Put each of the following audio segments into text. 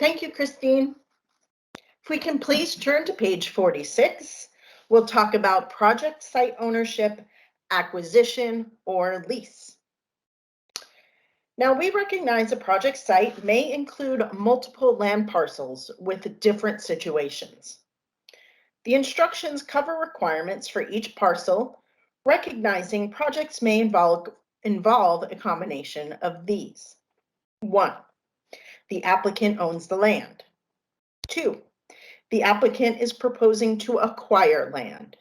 Thank you, Christine. If we can please turn to page 46, we'll talk about project site ownership, acquisition, or lease. Now, we recognize a project site may include multiple land parcels with different situations. The instructions cover requirements for each parcel, recognizing projects may involve a combination of these. 1, the applicant owns the land. 2, the applicant is proposing to acquire land.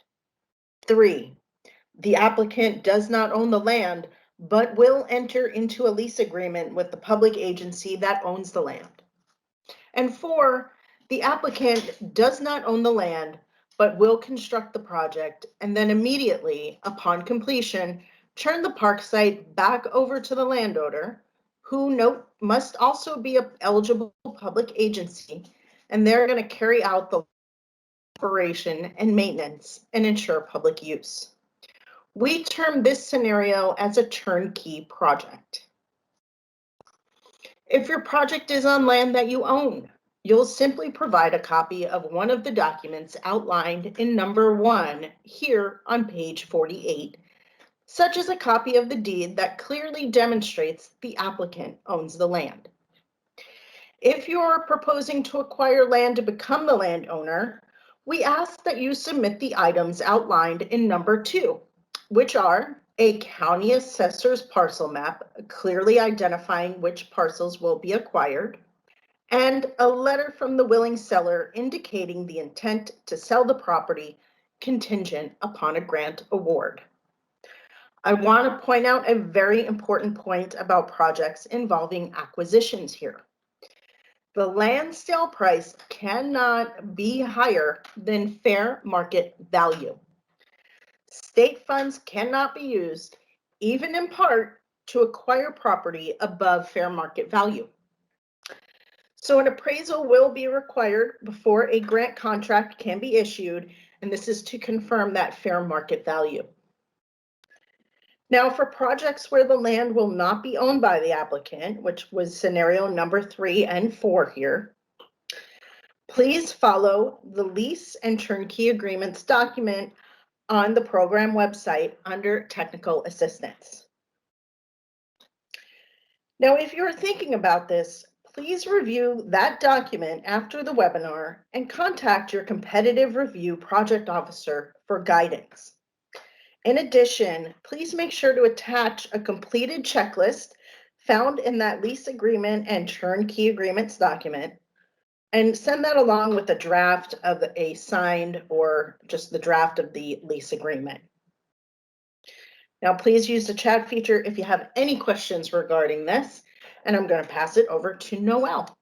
3, the applicant does not own the land, but will enter into a lease agreement with the public agency that owns the land. And 4, the applicant does not own the land, but will construct the project and then immediately, upon completion, turn the park site back over to the landowner, who must also be an eligible public agency, and they're going to carry out the operation and maintenance and ensure public use. We term this scenario as a turnkey project. If your project is on land that you own, you'll simply provide a copy of one of the documents outlined in number 1 here on page 48, such as a copy of the deed that clearly demonstrates the applicant owns the land. If you're proposing to acquire land to become the landowner, we ask that you submit the items outlined in number 2, which are a county assessor's parcel map, clearly identifying which parcels will be acquired, and a letter from the willing seller indicating the intent to sell the property contingent upon a grant award. I want to point out a very important point about projects involving acquisitions here. The land sale price cannot be higher than fair market value. State funds cannot be used, even in part, to acquire property above fair market value. So an appraisal will be required before a grant contract can be issued, and this is to confirm that fair market value. Now, for projects where the land will not be owned by the applicant, which was scenario number 3 and 4 here, please follow the lease and turnkey agreements document on the program website under technical assistance. Now, if you're thinking about this, please review that document after the webinar and contact your competitive review project officer for guidance. In addition, please make sure to attach a completed checklist found in that lease agreement and turnkey agreements document, and send that along with a draft of a signed or just the draft of the lease agreement. Now, please use the chat feature if you have any questions regarding this, and I'm going to pass it over to Noelle.